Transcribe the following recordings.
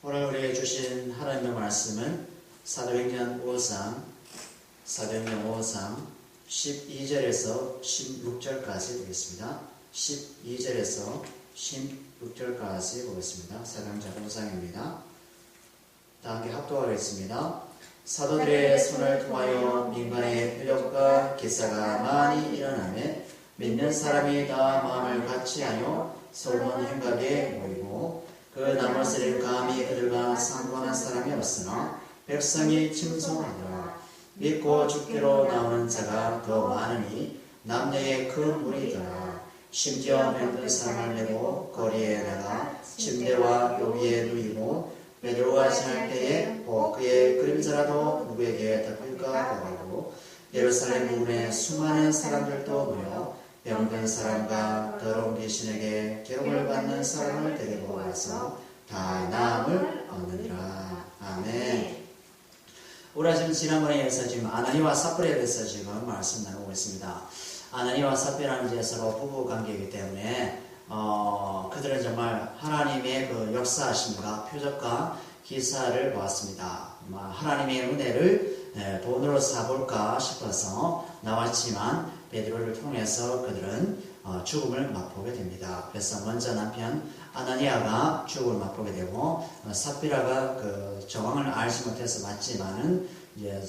오늘 우리에게 주신 하나님의 말씀은 사도행전 5장 12절에서 16절까지 보겠습니다. 12절에서 16절까지 보겠습니다. 사도행전 5장입니다. 다 함께 합독하겠습니다. 사도들의 손을 통하여 민간의 표적과 기사가 많이 일어나매 믿는 사람이 다 마음을 같이하여 솔로몬 행각에 모이고 그 나머지를 감히 그들과 상관한 사람이 없으나 백성이 칭송하더라. 믿고 죽기로 나오는 자가 더 많으니 남녀의 큰 무리더라. 심지어 병든 사람을 내고 거리에 나가 침대와 요기에 누이고 베드로가 지날 때에 그의 그림자라도 누구에게 덮을까 보고 예루살렘 부근에 수많은 사람들도 모여 병든 사람과 더러운 귀신에게 괴로움을 받는 사람을 데리고 와서 다 나음을 얻느니라. 아멘. 우리가 지금 지난번에 이어서 지금 아나니와 삽비라에 대해서 지금 말씀 나누고 있습니다. 아나니와 삽비라는 이제 서로 부부 관계이기 때문에 그들은 정말 하나님의 그 역사하심과 표적과 기사를 보았습니다. 하나님의 은혜를 돈으로 사볼까 싶어서 나왔지만 베드로를 통해서 그들은 죽음을 맛보게 됩니다. 그래서 먼저 남편 아나니아가 죽음을 맛보게 되고 삽비라가 그 정황을 알지 못해서 맞지만은 이제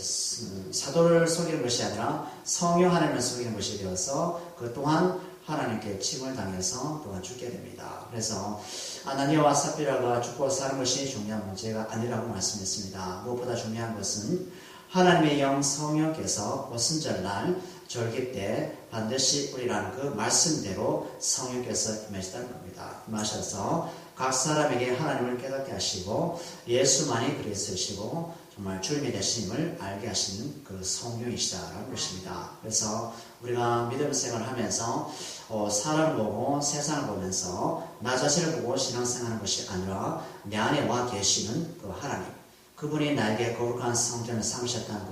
사도를 속이는 것이 아니라 성령 하나님을 속이는 것이 되어서 그 또한 하나님께 침을 당해서 또한 죽게 됩니다. 그래서 아나니아와 삽비라가 죽고 사는 것이 중요한 문제가 아니라고 말씀했습니다. 무엇보다 중요한 것은 하나님의 영 성령께서 오순절날 절기 때 반드시 우리라는 그 말씀대로 성령께서 임하시다는 겁니다. 임하셔서 각 사람에게 하나님을 깨닫게 하시고 예수만이 그리스도시고 정말 주님의 되심을 알게 하시는 그 성령이시다라는 것입니다. 그래서 우리가 믿음 생활을 하면서 사람을 보고 세상을 보면서 나 자신을 보고 신앙생활하는 것이 아니라 내 안에 와 계시는 그 하나님, 그분이 나에게 거룩한 성전을 삼으셨다는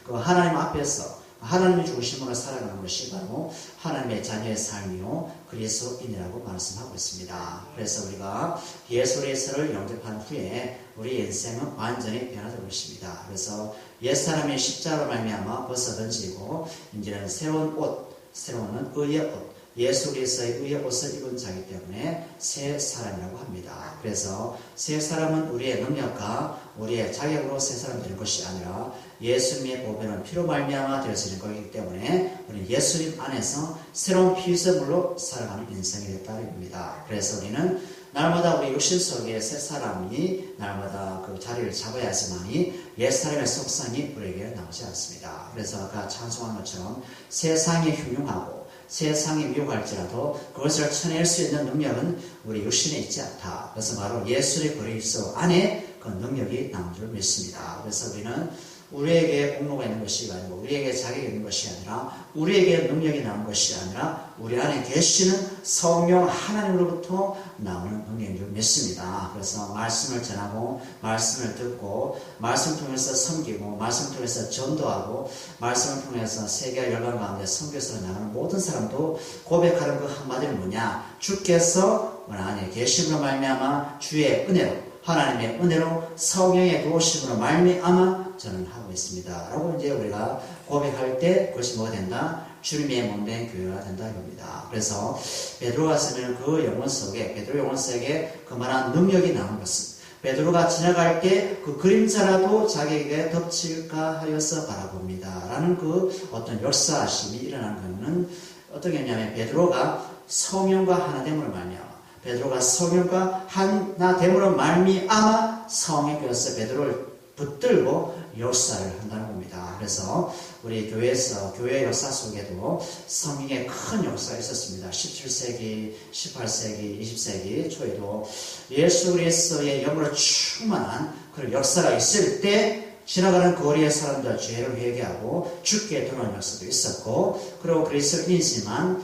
그 하나님 앞에서 하나님의 중심으로 살아가는 것이 바로 하나님의 자녀의 삶이요 그리스도인이라고 말씀하고 있습니다. 그래서 우리가 예수 그리스도를 영접한 후에 우리 인생은 완전히 변화될 것입니다. 그래서 옛사람이 십자가로 말미암아 벗어던지고 이제는 새로운 옷, 새로운 의의 옷, 예수 그리스도의 의의 옷을 입은 자이기 때문에 새 사람이라고 합니다. 그래서 새 사람은 우리의 능력과 우리의 자격으로 새 사람 되는 것이 아니라 예수님의 보배는 피로 말미암아 되어지는 것이기 때문에 우리는 예수님 안에서 새로운 피조물로 살아가는 인생이 됐다는 겁니다. 그래서 우리는 날마다 우리 육신 속에 새 사람이 날마다 그 자리를 잡아야지만이 옛사람의 속성이 우리에게 나오지 않습니다. 그래서 아까 찬송한 것처럼 세상이 흉흉하고 세상이 미혹할지라도 그것을 쳐낼 수 있는 능력은 우리 육신에 있지 않다. 그래서 바로 예수의 그리스도 안에 그 능력이 나온 줄 믿습니다. 그래서 우리는 우리에게 공로가 있는 것이 아니고 우리에게 자격이 있는 것이 아니라 우리에게 능력이 나온 것이 아니라 우리 안에 계시는 성령 하나님으로부터 나오는 능력인 줄 믿습니다. 그래서 말씀을 전하고 말씀을 듣고 말씀 통해서 섬기고 말씀 통해서 전도하고 말씀을 통해서 세계 열방 가운데 선교사로 나가는 모든 사람도 고백하는 그 한마디는 뭐냐? 주께서 우리 안에 계심으로 말미암아 주의 은혜로 하나님의 은혜로 성령의 도우심으로 말미암아 저는 하고 있습니다. 라고 이제 우리가 고백할 때 그것이 뭐가 된다? 주님의 몸된 교회가 된다 이겁니다. 그래서 베드로가 쓰는 그 영혼 속에 베드로 영혼 속에 그만한 능력이 나온 것은 베드로가 지나갈 때 그 그림자라도 자기에게 덮칠까 하여서 바라봅니다. 라는 그 어떤 역사심이 일어나는 것은 어떻게 했냐면 베드로가 성령과 하나됨으로 말미암아 베드로가 성령과 하나됨으로 말미암아 성령께서 베드로를 붙들고 역사를 한다는 겁니다. 그래서 우리 교회에서 교회 역사 속에도 성령의 큰 역사가 있었습니다. 17세기, 18세기, 20세기 초에도 예수 그리스도의 영으로 충만한 그런 역사가 있을 때 지나가는 거리의 사람들 죄를 회개하고 죽게 드러나는 역사도 있었고 그리고 그리스도인이지만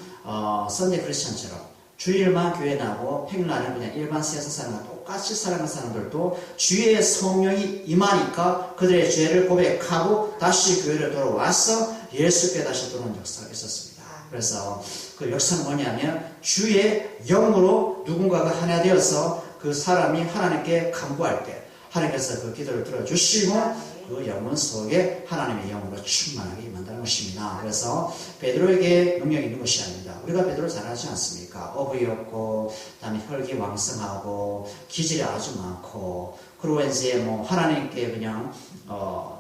선대 크리스천처럼 주일만 교회 나고 평일날은 그냥 일반 세상사람과 똑같이 살아가는 사람들도 주의 성령이 임하니까 그들의 죄를 고백하고 다시 교회를 돌아와서 예수께 다시 돌아오는 역사가 있었습니다. 그래서 그 역사는 뭐냐면 주의 영으로 누군가가 하나 되어서 그 사람이 하나님께 간구할 때 하나님께서 그 기도를 들어주시고 그 영혼 속에 하나님의 영으로 충만하게 임한다는 것입니다. 그래서 베드로에게 능력이 있는 것이 아닙니다. 우리가 베드로 잘 알지 않습니까? 어부였고, 그다음에 혈기왕성하고, 기질이 아주 많고, 그리고 이제 뭐 하나님께 그냥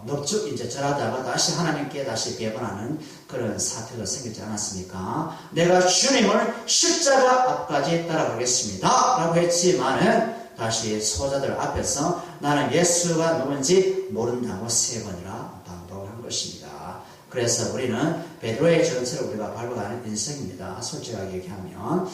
넙죽 이제 절하다가 다시 하나님께 다시 배반하는 그런 사태가 생기지 않았습니까? 내가 주님을 십자가 앞까지 따라가겠습니다. 라고 했지만은 다시 소자들 앞에서 나는 예수가 누군지 모른다고 3번이나 반복을 한 것입니다. 그래서 우리는 베드로의 전체를 우리가 밟아가는 인생입니다. 솔직하게 얘기하면.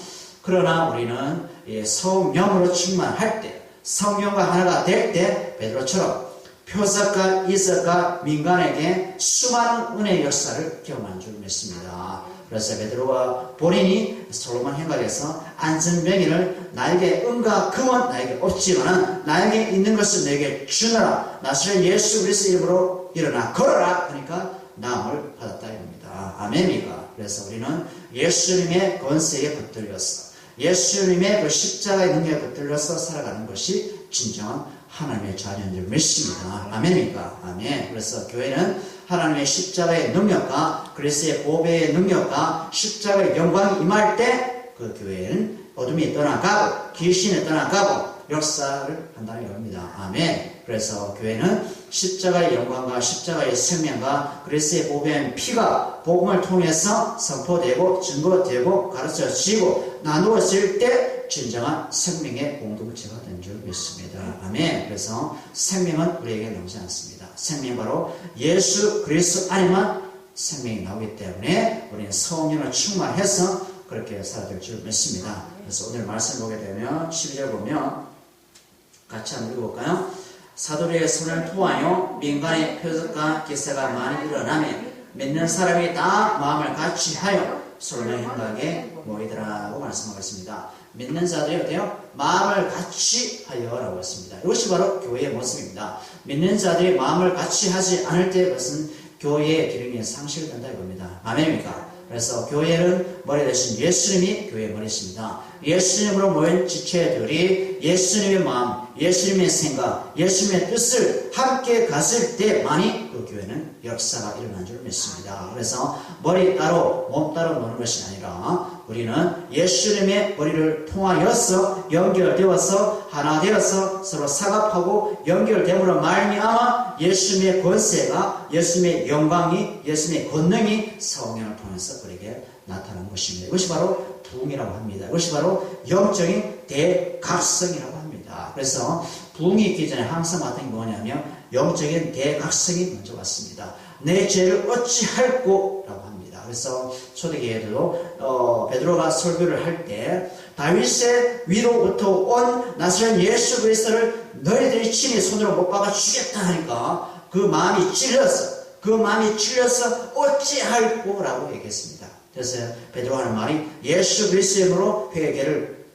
그러나 우리는 성령으로 충만할 때, 성령과 하나가 될 때 베드로처럼 표적과 이적과 민간에게 수많은 은혜의 역사를 경험한 줄 믿습니다. 그래서 베드로가 본인이 솔로몬 행각에서 안전병인을 나에게 은과 금은 나에게 없지만 나에게 있는 것을 내게 주너라. 나사렛 예수 그리스도 이름으로 일어나 걸어라. 그러니까 나음을 받았다 이겁니다. 아멘입니까? 그래서 우리는 예수님의 권세에 붙들려서 예수님의 그 십자가의 능력에 붙들려서 살아가는 것이 진정한 하나님의 자녀인 줄 믿습니다. 아멘입니까? 아멘. 그래서 교회는 하나님의 십자가의 능력과 그리스도의 보배의 능력과 십자가의 영광이 임할 때 그 교회는 어둠이 떠나가고 귀신이 떠나가고 역사를 한다는 겁니다. 아멘. 그래서 교회는 십자가의 영광과 십자가의 생명과 그리스도의 보배인 피가 복음을 통해서 선포되고 증거되고 가르쳐지고 나누어질 때 진정한 생명의 공동체가 된 줄 믿습니다. 아멘. 그래서 생명은 우리에게 나오지 않습니다. 생명 바로 예수 그리스도 안에만 생명이 나오기 때문에 우리는 성령을 충만해서 그렇게 살아야 될 줄 믿습니다. 그래서 오늘 말씀 보게 되면 12절 보면 같이 한번 읽어볼까요? 사도들의 손을 통하여 민간의 표적과 기사가 많이 일어나며 믿는 사람이 다 마음을 같이 하여 솔로몬 행각에 모이더라고 말씀하고 있습니다. 믿는 자들이 어때요? 마음을 같이 하여라고 했습니다. 이것이 바로 교회의 모습입니다. 믿는 자들이 마음을 같이 하지 않을 때 그것은 교회의 기능이 상실된다 이겁니다. 아멘입니까? 그래서 교회는 머리 대신 예수님이 교회의 머리십니다. 예수님으로 모인 지체들이 예수님의 마음, 예수님의 생각, 예수님의 뜻을 함께 가질 때만이 그 교회는 역사가 일어난 줄 믿습니다. 그래서 머리 따로 몸 따로 노는 것이 아니라 우리는 예수님의 머리를 통하여서 연결되어서 하나 되어서 서로 사갑하고 연결됨으로 말미암아 예수님의 권세가 예수님의 영광이 예수님의 권능이 성령을 통해서 우리에게 나타나는 것입니다. 이것이 바로 부흥이라고 합니다. 이것이 바로 영적인 대각성이라고 합니다. 그래서 부흥이 있기 전에 항상 왔던 게 뭐냐면 영적인 대각성이 먼저 왔습니다. 내 죄를 어찌할꼬 라고 합니다. 그래서 초대교회도 베드로가 설교를 할 때 다윗의 위로부터 온 나사렛 예수 그리스도를 너희들이 친히 손으로 못 박아 주겠다 하니까 그 마음이 찔려서 어찌할꼬 라고 얘기했습니다. 그래서 베드로가 하는 말이 예수 그리스도 이름으로 회개를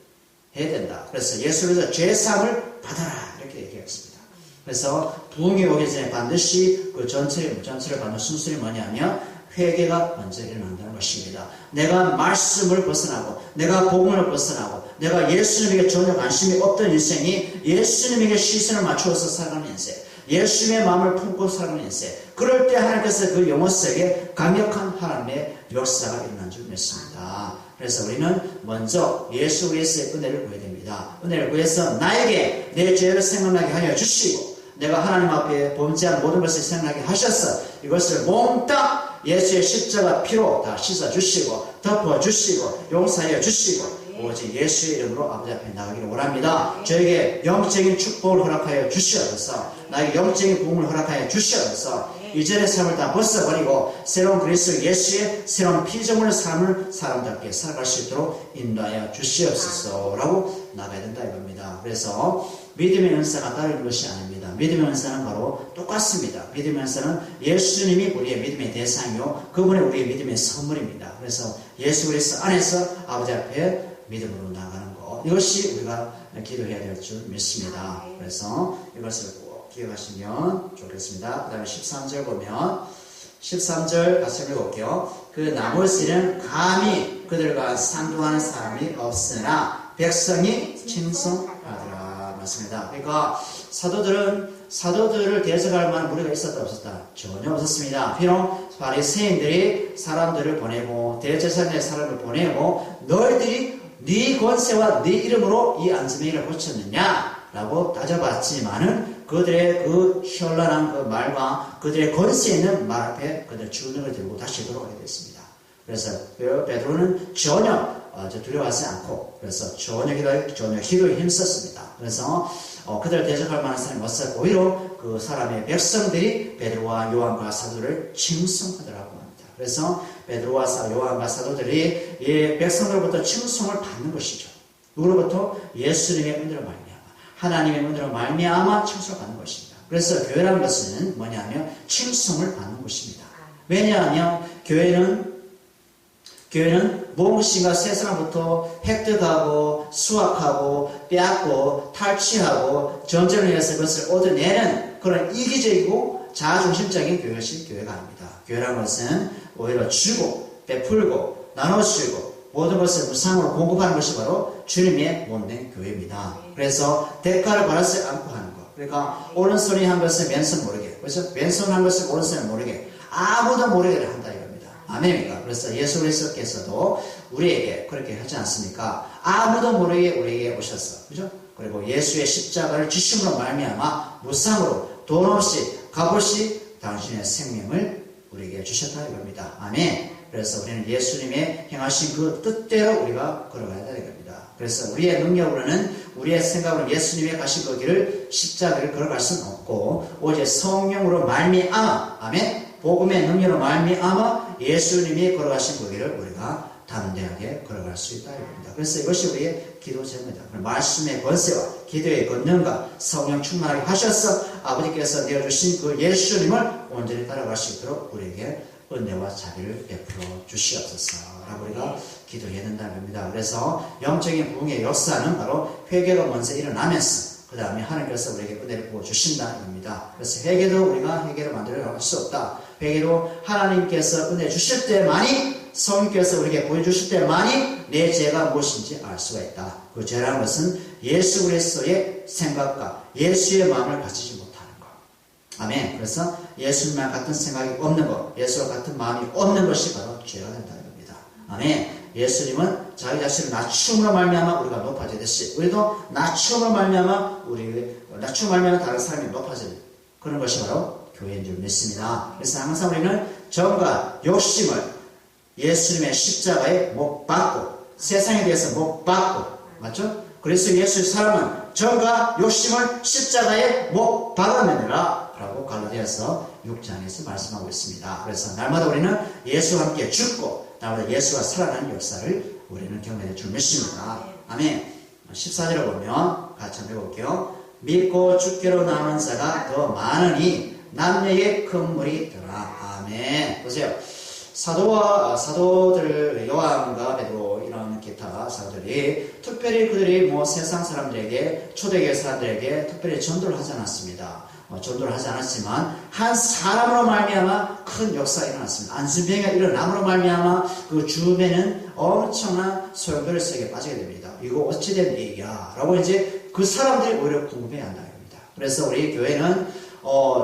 해야 된다. 그래서 예수 그리스도 죄사함을 받아라 이렇게 얘기했습니다. 그래서 부흥이 오기 전에 반드시 그 전체를 받는 순서이 뭐냐면 회개가 먼저 일어난다는 것입니다. 내가 말씀을 벗어나고 내가 복음을 벗어나고 내가 예수님에게 전혀 관심이 없던 인생이 예수님에게 시선을 맞추어서 살아가는 인생, 예수님의 마음을 품고 살아가는 인생, 그럴 때 하나님께서 그 영혼 속에 강력한 하나님의 역사가 일어난 줄 믿습니다. 그래서 우리는 먼저 예수 그리스도의 은혜를 구해야 됩니다. 은혜를 구해서 나에게 내 죄를 생각나게 하여 주시고 내가 하나님 앞에 범죄한 모든 것을 생각나게 하셔서 이것을 몽땅 예수의 십자가 피로 다 씻어주시고 덮어주시고 용서하여 주시고 오직 예수의 이름으로 아버지 앞에 나가기를 원합니다. 저에게 영적인 축복을 허락하여 주시옵소서. 나에게 영적인 부흥을 허락하여 주시옵소서. 이전의 삶을 다 벗어버리고 새로운 그리스도 예수의 새로운 피조물의 삶을 사람답게 살아갈 수 있도록 인도하여 주시옵소서 라고 나가야 된다 이겁니다. 그래서 믿음의 은사가 다른 것이 아닙니다. 믿음의 은사는 바로 똑같습니다. 믿음의 은사는 예수님이 우리의 믿음의 대상이요 그분이 우리의 믿음의 선물입니다. 그래서 예수 그리스도 안에서 아버지 앞에 믿음으로 나가는 것, 이것이 우리가 기도해야 될 줄 믿습니다. 그래서 이것을 꼭 기억하시면 좋겠습니다. 그 다음에 13절 보면 13절 같이 읽어볼게요. 그 나머지는 감히 그들과 상종하는 사람이 없으나 백성이 칭송하더라. 나왔습니다. 그러니까 사도들을 대적할 만한 무리가 있었다 없었다? 전혀 없었습니다. 비록 바리새인들이 사람들을 보내고 대제사장의 사람을 보내고 너희들이 네 권세와 네 이름으로 이 안지맹이를 고쳤느냐? 라고 따져봤지만은 그들의 그 현란한 그 말과 그들의 권세 있는 말 앞에 그들 주능을 들고 다시 돌아오게 됐습니다. 그래서 베드로는 전혀 두려워하지 않고 그래서 전혀 기도에 힘썼습니다. 그래서 그들을 대적할 만한 사람이 없었고 오히려 그 사람의 백성들이 베드로와 요한과 사도를 칭송하더라고 합니다. 그래서 베드로와 요한과 사도들이 이 백성들로부터 칭송을 받는 것이죠. 누구로부터? 예수님의 은혜로 말미암아 하나님의 은혜로 말미암아 칭송을 받는 것입니다. 그래서 교회라는 것은 뭐냐면 칭송을 받는 것입니다. 왜냐하면 교회는 무엇인가 세상부터 획득하고 수확하고 빼앗고 탈취하고 전쟁을 해서 그것을 얻어내는 그런 이기적이고 자아중심적인 교회식 교회가 아닙니다. 교회라는 것은 오히려 주고 베풀고 나눠주고 모든 것을 무상으로 공급하는 것이 바로 주님의 본된 교회입니다. 그래서 대가를 받지 않고 하는 것. 그러니까 오른손이 한 것을 왼손 모르게, 그래서 왼손 한 것을 오른손 모르게, 아무도 모르게 한다 이겁니다. 아멘입니까? 그래서 예수 그리스도께서도 우리에게 그렇게 하지 않습니까? 아무도 모르게 우리에게 오셨어, 그죠? 그리고 예수의 십자가를 주심으로 말미암아 무상으로 돈 없이 값 없이 당신의 생명을 우리에게 주셨다 이겁니다. 아멘. 그래서 우리는 예수님의 행하신 그 뜻대로 우리가 걸어가야 되는 겁니다. 그래서 우리의 능력으로는 우리의 생각으로는 예수님의 가신 그 길을 십자가를 걸어갈 수는 없고 오직 성령으로 말미암아 아멘 복음의 능력으로 말미암아 예수님이 걸어가신 그 길을 우리가 담대하게 걸어갈 수 있다 이겁니다. 그래서 이것이 우리의 기도 제목이다. 말씀의 권세와 기도의 권능과 성령 충만하게 하셔서 아버지께서 내어주신 그 예수님을 온전히 따라갈 수 있도록 우리에게 은혜와 자비를 베풀어 주시옵소서 라고 우리가 기도해야 된다는 겁니다. 그래서 영적인 부흥의 역사는 바로 회개가 먼저 일어나면서 그 다음에 하나님께서 우리에게 은혜를 부어주신다는 겁니다. 그래서 회개도 우리가 회개를 만들어 갈 수 없다. 회개도 하나님께서 은혜 주실 때만이 성령께서 우리에게 보여주실 때만이 내 죄가 무엇인지 알 수가 있다. 그 죄라는 것은 예수 그리스도의 생각과 예수의 마음을 가지지 못하는 것. 아멘. 그래서 예수님과 같은 생각이 없는 것, 예수와 같은 마음이 없는 것이 바로 죄가 된다는 겁니다. 아멘. 예수님은 자기 자신을 낮춤으로 말미암아 우리가 높아지듯이 우리도 낮춤으로 말미암아 다른 사람이 높아지는 그런 것이 바로 교회인 줄 믿습니다. 그래서 항상 우리는 정과 욕심을 예수님의 십자가에 못 박고 세상에 대해서 못 박고 맞죠? 그래서 예수의 사람은 정과 욕심을 십자가에 못 박아내느라 라고 갈라디아서 6장에서 말씀하고 있습니다. 그래서 날마다 우리는 예수와 함께 죽고 날마다 예수가 살아나는 역사를 우리는 경험할 줄 믿습니다. 아멘. 14절을 보면 같이 한번 읽어볼게요. 믿고 죽기로 나오는 자가 더 많으니 남녀의 큰 물이 있더라. 아멘. 보세요. 사도들 요한과 베드로 이런 기타 사도들이 특별히 그들이 세상 사람들에게 초대교회 사람들에게 특별히 전도를 하지 않았습니다. 전도를 하지 않았지만 한 사람으로 말미암아 큰 역사가 일어났습니다. 안수병이가 일어남으로 말미암아 그 주변에는 엄청난 소용돌이 속에 빠지게 됩니다. 이거 어찌된 얘기야? 라고 이제 그 사람들이 오히려 궁금해야 한다는 겁니다. 그래서 우리 교회는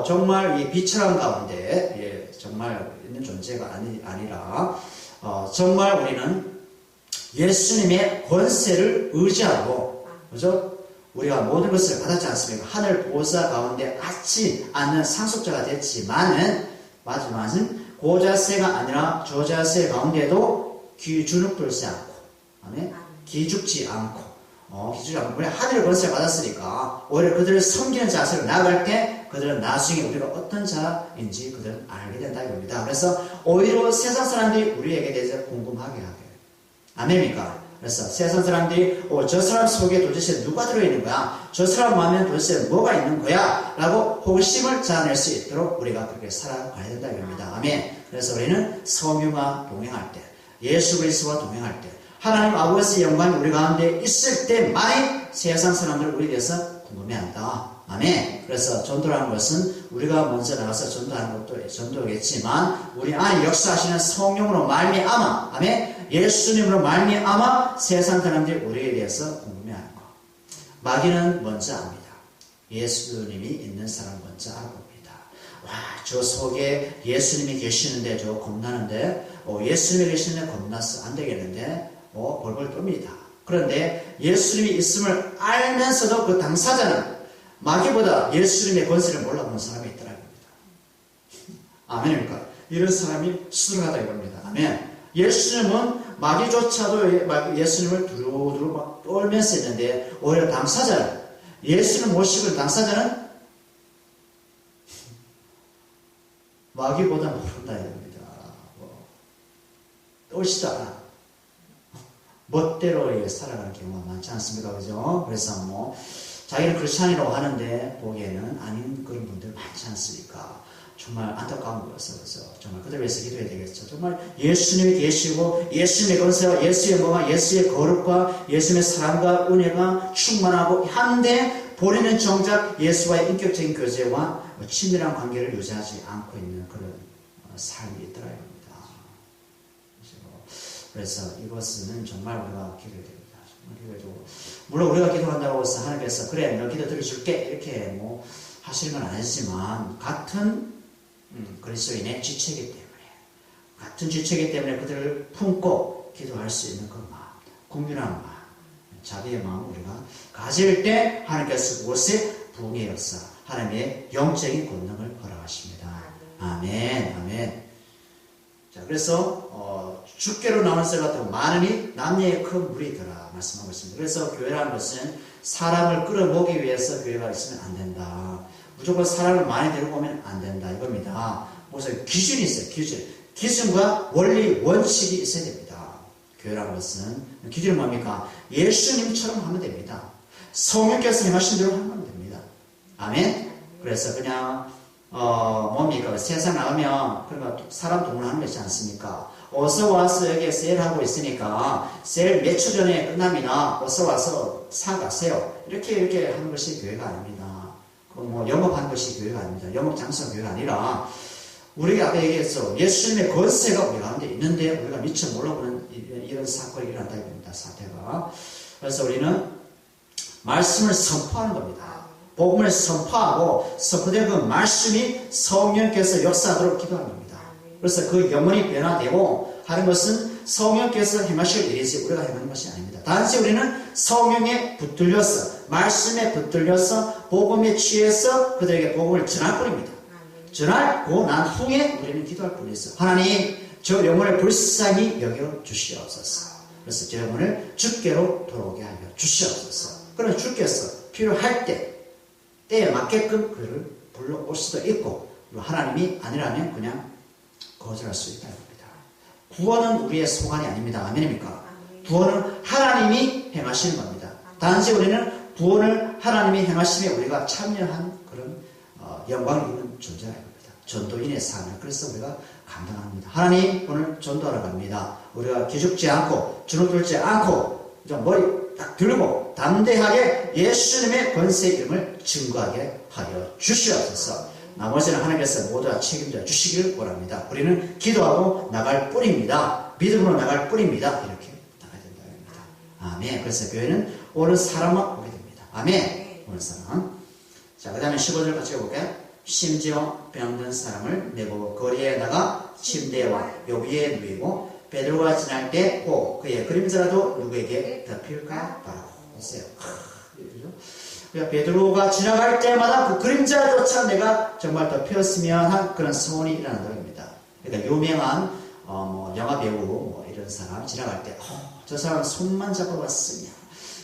정말 이 비천한 가운데 정말 있는 존재가 아니라 정말 우리는 예수님의 권세를 의지하고 그죠? 우리가 모든 것을 받았지 않습니까? 하늘 보좌 가운데 앉지 않는 상속자가 됐지만은 마지막은 고자세가 아니라 저자세 가운데도 주눅들지 않고 아멘? 기죽지 않고 우리 하늘의 권세를 받았으니까 오히려 그들을 섬기는 자세로 나아갈 때 그들은 나중에 우리가 어떤 자인지 그들은 알게 된다 이겁니다. 그래서 오히려 세상 사람들이 우리에게 대해서 궁금하게 하게 아멘입니까? 그래서 세상 사람들이 저 사람 속에 도대체 누가 들어있는 거야? 저 사람 마음에 도대체 뭐가 있는 거야? 라고 호기심을 자아낼 수 있도록 우리가 그렇게 살아가야 된다 이겁니다. 아멘. 그래서 우리는 성령과 동행할 때 예수 그리스도와 동행할 때 하나님 아버지의 영광이 우리 가운데 있을 때만이 세상 사람들 우리에 대해서 궁금해한다. 아멘. 그래서 전도라는 것은 우리가 먼저 나가서 전도하는 것도 전도겠지만 우리 안에 역사하시는 성령으로 말미암아 아멘. 예수님으로 말미암아 세상 사람들이 우리에 대해서 궁금해하는 것. 마귀는 먼저 압니다. 예수님이 있는 사람 먼저 알아봅니다. 와, 저 속에 예수님이 계시는데 저 겁나는데, 예수님이 계시는데 겁나서 안 되겠는데, 벌벌 떱니다. 그런데 예수님이 있음을 알면서도 그 당사자는 마귀보다 예수님의 권세를 몰라보는 사람이 있더라고요. 아멘입니까? 이런 사람이 수술하다 이겁니다. 아멘. 예수님은 마귀조차도 예수님을 두루두루 막 떨면서 있는데, 오히려 당사자는, 예수님 모시고 당사자는 마귀보다 모른다 이겁니다. 떨지도 않아. 멋대로 살아가는 경우가 많지 않습니까? 그죠? 그래서 자기는 크리스찬이라고 하는데 보기에는 아닌 그런 분들 많지 않습니까? 정말 안타까운 거였어요. 그래서 정말 그들 위해서 기도해야 되겠죠. 정말 예수님이 계시고 예수님의 권세와 예수의 뭐가 예수의 거룩과 예수님의 사랑과 은혜가 충만하고 한데 본인은 정작 예수와의 인격적인 교제와 친밀한 관계를 유지하지 않고 있는 그런 삶이 있더라 이겁니다. 그래서 이것은 정말 우리가 기도해야 됩니다. 정말 기도해도 물론 우리가 기도한다고 해서 하나님께서 그래 너 기도 들어줄게 이렇게 하시는 건 아니지만 같은 그리스도인의 지체이기 때문에 같은 지체이기 때문에 그들을 품고 기도할 수 있는 그 마음, 긍휼한 마음, 자비의 마음 우리가 가질 때 하나님께서 그것에 부흥의 역사, 하나님의 영적인 권능을 허락하십니다. 아멘, 아멘. 자, 그래서 주께로 나오는 새 같은 많으니 남녀의 큰 무리더라 말씀하고 있습니다. 그래서 교회라는 것은 사람을 끌어모으기 위해서 교회가 있으면 안 된다. 무조건 사람을 많이 데리고 오면 안 된다 이겁니다. 무슨 기준이 있어요. 기준과 원리, 원칙이 있어야 됩니다. 교회라는 것은 기준이 뭡니까? 예수님처럼 하면 됩니다. 성령께서 행하신 대로 하면 됩니다. 아멘? 그래서 그냥 뭡니까? 세상 나가면 그러니까 사람 동원하는 것이지 않습니까? 어서 와서 여기에 세일하고 있으니까 세일 몇 초 전에 끝납니다. 어서 와서 사가세요. 이렇게 하는 것이 교회가 아닙니다. 영업하는 것이 교회가 아닙니다. 영업 장소가 교회가 아니라 우리가 아까 얘기했죠. 예수님의 권세가 우리 가운데 있는데 우리가 미처 몰라보는 이런 사건이 일어난다 이겁니다. 사태가. 그래서 우리는 말씀을 선포하는 겁니다. 복음을 선포하고 선포된 그 말씀이 성령께서 역사하도록 기도하는 겁니다. 그래서 그 영혼이 변화되고 하는 것은 성령께서 행하실 일이지 우리가 행하는 것이 아닙니다. 단지 우리는 성령에 붙들려서 말씀에 붙들려서 복음에 취해서 그들에게 복음을 전할 뿐입니다. 전하고 난 후에 우리는 기도할 뿐이죠. 하나님 저 영혼을 불쌍히 여겨 주시옵소서. 그래서 저 영혼을 주께로 돌아오게 하여 주시옵소서. 그럼 주께서 필요할 때에 맞게끔 그를 불러올 수도 있고 하나님이 아니라면 그냥 거절할 수 있다는 겁니다. 구원은 우리의 소관이 아닙니다. 아멘입니까? 구원은 하나님이 행하시는 겁니다. 단지 우리는 구원을 하나님이 행하심에 우리가 참여한 그런 영광을 입는 존재가 됩니다. 전도인의 삶을 그래서 우리가 감당합니다. 하나님 오늘 전도하러 갑니다. 우리가 기죽지 않고 주눅들지 않고 머리 딱 들고 담대하게 예수님의 권세 이름을 증거하게 하여 주시옵소서. 나머지는 하나님께서 모두 다 책임져 주시기를 원합니다. 우리는 기도하고 나갈 뿐입니다. 믿음으로 나갈 뿐입니다. 이렇게 나가야 된다. 아멘. 그래서 교회는 오는 사람만 오게 됩니다. 아멘. 오는 사람. 자, 그 다음에 15절 같이 읽어볼게요. 심지어 병든 사람을 메고 거리에 나가 침대와 묘비에 누이고 베드로가 지날 때 그의 그림자라도 누구에게 덮일까 바라고 보세요. 그러니까 베드로가 지나갈 때마다 그 그림자조차 내가 정말 덮였으면 한 그런 소원이 일어난다고 합니다. 그러니까 유명한 영화 배우 이런 사람 지나갈 때 저 사람 손만 잡아봤으면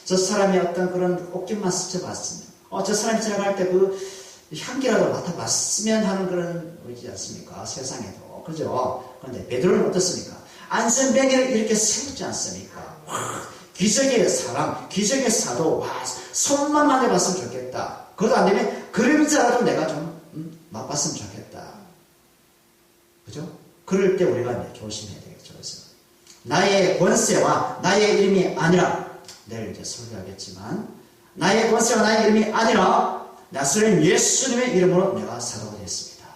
저 사람이 어떤 그런 옷깃만 스쳐봤으면 저 사람이 지나갈 때 그 향기라도 맡아봤으면 하는 그런 의지 않습니까? 세상에도. 그죠? 그런데 베드로는 어떻습니까? 안전뱅이를 이렇게 세우지 않습니까? 기적의 사람, 기적의 사도, 손만 만져봤으면 좋겠다. 그것도 안 되면 그림자라도 내가 좀 맛봤으면 좋겠다. 그죠? 그럴 때 우리가 이제 조심해야 되겠죠. 그래서 나의 권세와 나의 이름이 아니라, 내일 이제 설교하겠지만, 나의 권세와 나의 이름이 아니라, 나스렛 예수님의 이름으로 내가 사도가 되었습니다.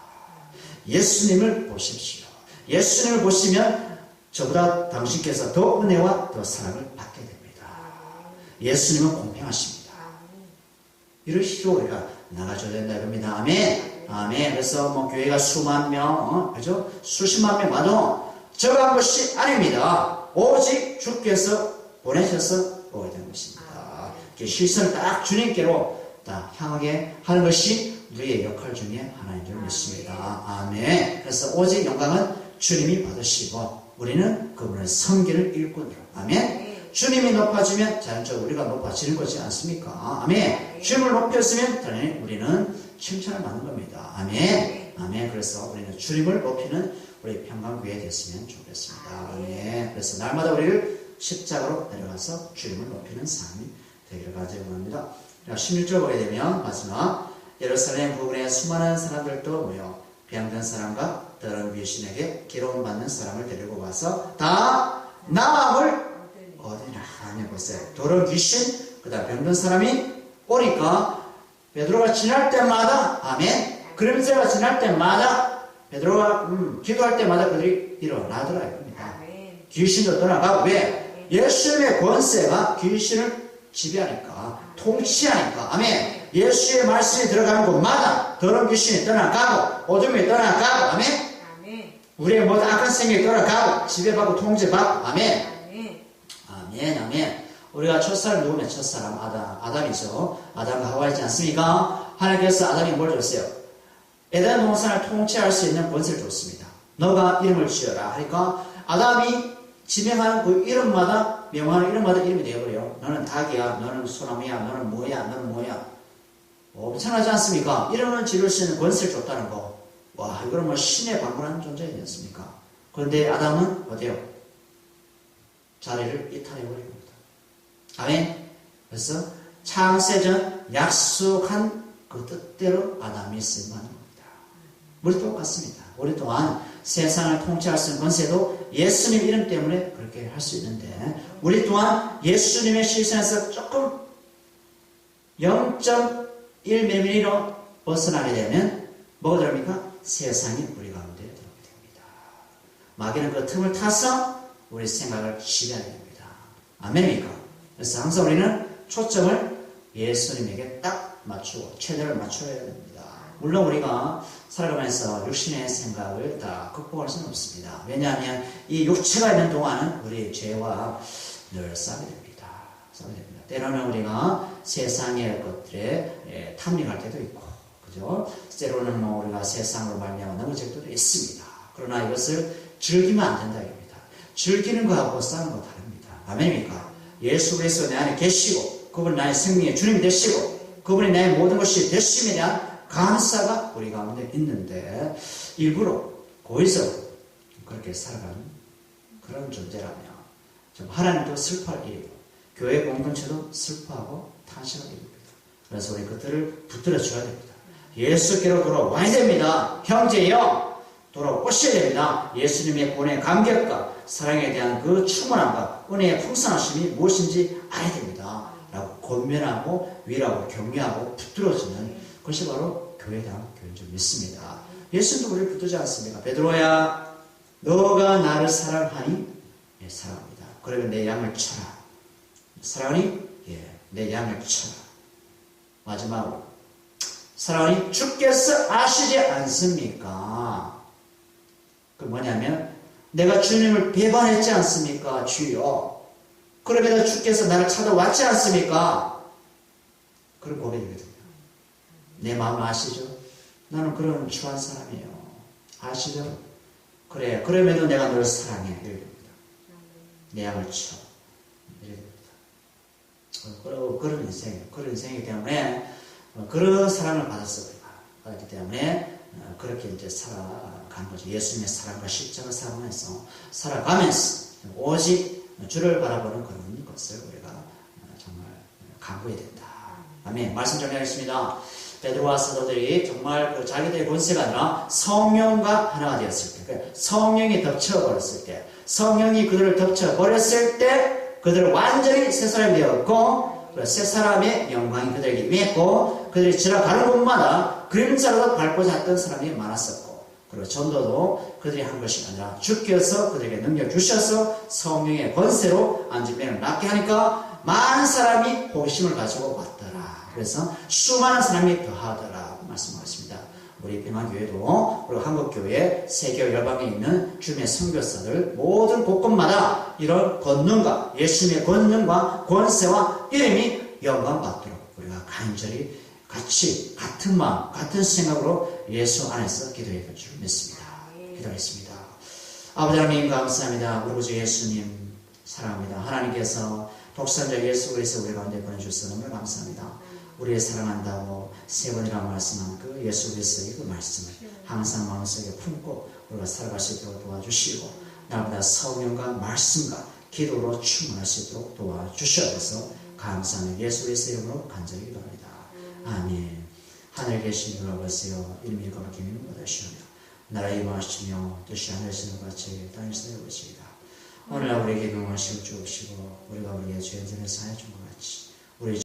예수님을 보십시오. 예수님을 보시면 저보다 당신께서 더 은혜와 더 사랑을 받게 됩니다. 예수님은 공평하십니다. 이런 식으로 우리가 나가줘야 된다 이겁니다. 아멘. 아멘. 그래서 뭐 교회가 수만 명, 그죠? 수십만 명 와도 적은 것이 아닙니다. 오직 주께서 보내셔서 오게 된 것입니다. 시선을 딱 주님께로 딱 향하게 하는 것이 우리의 역할 중에 하나인 줄 믿습니다. 아멘. 그래서 오직 영광은 주님이 받으시고 우리는 그분의 섬기는 일꾼으로. 아멘. 주님이 높아지면 자연적으로 우리가 높아지는 것이 않습니까? 아멘. 주님을 높였으면 당연히 우리는 칭찬을 받는 겁니다. 아멘. 아멘. 그래서 우리는 주님을 높이는 우리 평강교회 됐으면 좋겠습니다. 아멘. 그래서 날마다 우리를 십자가로 내려가서 주님을 높이는 삶이 되기를 가지고 합니다. 16절 보게 되면 마지막 예루살렘 부근에 수많은 사람들도 모여 병든 사람과 더러운 귀신에게 기름 받는 사람을 데리고 와서 다 나음을 얻으니라. 아멘. 보세요. 더러운 귀신, 그 다음 병든 사람이 오니까 베드로가 지날 때마다 아멘. 그림새가 지날 때마다 베드로가 기도할 때마다 그들이 일어나더라 이겁니다. 귀신도 떠나가고 왜? 예수님의 권세가 귀신을 지배하니까 통치하니까 아멘. 예수의 말씀이 들어가는 곳마다 더러운 귀신이 떠나가고 어둠이 떠나가고 아멘. 우리의 모든 악한 생각이 떠나가고 지배받고 통제받고 아멘. 아멘. 아멘. 우리가 첫사람 누구면 첫사람 아담이죠. 아담과 하와이지 않습니까? 하나님께서 아담이 뭘 줬어요? 에덴 동산을 통치할 수 있는 권세를 줬습니다. 너가 이름을 지어라 하니까 아담이 지명하는 그 이름마다 명하는 이름마다 이름이 되어버려요. 너는 닭이야, 너는 소나무야, 너는 뭐야, 너는 뭐야. 엄청나지 않습니까? 이름을 지을 수 있는 권세를 줬다는 거. 와, 이거는 뭐 신의 방문한 존재였습니까? 그런데 아담은 어때요? 자리를 이탈해버린 겁니다. 아멘. 그래서 창세전 약속한 그 뜻대로 아담이 쓰임받는 겁니다. 우리 똑같습니다. 우리 또한 세상을 통치할 수 있는 권세도 예수님 이름 때문에 그렇게 할 수 있는데 우리 또한 예수님의 시선에서 조금 0.1mm로 벗어나게 되면 뭐가 들어갑니까? 세상이 우리 가운데 들어오게 됩니다. 마귀는 그 틈을 타서 우리 생각을 지배하게 됩니다. 아멘입니까? 그래서 항상 우리는 초점을 예수님에게 딱 맞추고 최대를 맞춰야 됩니다. 물론 우리가 살아가면서 육신의 생각을 다 극복할 수는 없습니다. 왜냐하면 이 육체가 있는 동안은 우리 죄와 늘 싸우게 됩니다. 때로는 우리가 세상의 것들에 탐닉할 때도 있고, 그죠? 때로는 뭐 우리가 세상으로 말미암아 넘어질 때도 있습니다. 그러나 이것을 즐기면 안 된다 이겁니다. 즐기는 거하고 싸우는 거 다릅니다. 아멘입니까? 예수 그리스도 내 안에 계시고, 그분 나의 생명의 주님이 되시고, 그분이 나의 모든 것이 되심에 대한 감사가 우리 가운데 있는데 일부러 고의적으로 그렇게 살아가는 그런 존재라면 좀 하나님도 슬퍼할 일이고 교회 공동체도 슬퍼하고 탄식할 일입니다. 그래서 우리 그들을 붙들어 줘야 됩니다. 예수께로 돌아와야 됩니다. 형제여 돌아오셔야 됩니다. 예수님의 본의 감격과 사랑에 대한 그 충만함과 은혜의 풍성하심이 무엇인지 알아야 됩니다. 라고 권면하고 위로하고 격려하고 붙들어주는 그것이 바로 교회다, 교회인 줄 믿습니다. 예수님도 우리를 붙들지 않습니까? 베드로야, 너가 나를 사랑하니? 예, 사랑합니다. 그러면 내 양을 쳐라. 사랑하니? 예, 내 양을 쳐라. 마지막으로, 사랑하니? 주께서 아시지 않습니까? 그 뭐냐면, 내가 주님을 배반했지 않습니까? 주여. 그러면 주께서 나를 찾아왔지 않습니까? 그런 고백이거든요. 내 마음 아시죠? 나는 그런 추한 사람이에요. 아시죠? 그래. 그럼에도 내가 너를 사랑해. 이렇게 됩니다. 내 양을 쳐. 이렇게 됩니다. 그런 인생이에요. 그런 인생이기 때문에 그런 사랑을 받았기 때문에 그렇게 이제 살아가는 거죠. 예수님의 사랑과 십자가 사랑에서 살아가면서 오직 주를 바라보는 그런 것을 우리가 정말 강구해야 된다. 아멘. 말씀 정리하겠습니다. 베드로와 사도들이 정말 그 자기들의 권세가 아니라 성령과 하나가 되었을 때, 성령이 덮쳐버렸을 때, 성령이 그들을 덮쳐버렸을 때, 그들은 완전히 새 사람이 되었고, 새 사람의 영광이 그들에게 임했고, 그들이 지나가는 곳마다 그림자로도 밟고자 했던 사람이 많았었고, 그리고 전도도 그들이 한 것이 아니라 주께서 그들에게 능력 주셔서 성령의 권세로 안진병을 낫게 하니까 많은 사람이 호기심을 가지고 왔더라. 그래서 수많은 사람이 더하더라고 말씀하셨습니다. 우리 평화교회도 그리고 한국교회 세계 열방에 있는 주님의 선교사들 모든 곳곳마다 이런 권능과 예수님의 권능과 권세와 이름이 영광받도록 우리가 간절히 같이 같은 마음 같은 생각으로 예수 안에서 기도해 볼 줄 믿습니다. 기도하겠습니다. 아버지 하나님 감사합니다. 우리 구주 예수님 사랑합니다. 하나님께서 독생자 예수 그리스도 우리 가운데 보내주셔서 너무 감사합니다. 우리의 사랑한다고 세 번이나 말씀한 그 예수 그리스도의 그 말씀을 항상 마음속에 품고 우리가 살아갈 수 있도록 도와주시고 나보다 성령과 말씀과 기도로 충만할 수 있도록 도와주셔서 감사하며 예수 그리스도의 이름으로 간절히 기도합니다. 아멘. 하늘에 계신 주 아버지여 이름이 거룩히 이름을 받으시오며 나라의 임하시며 뜻이 하늘에서 같이 땅에서 이루어지이다. 오늘 우리에게 명하시고 주옵시고 우리가 우리의 죄인들을 사하여 준 것 같이 우리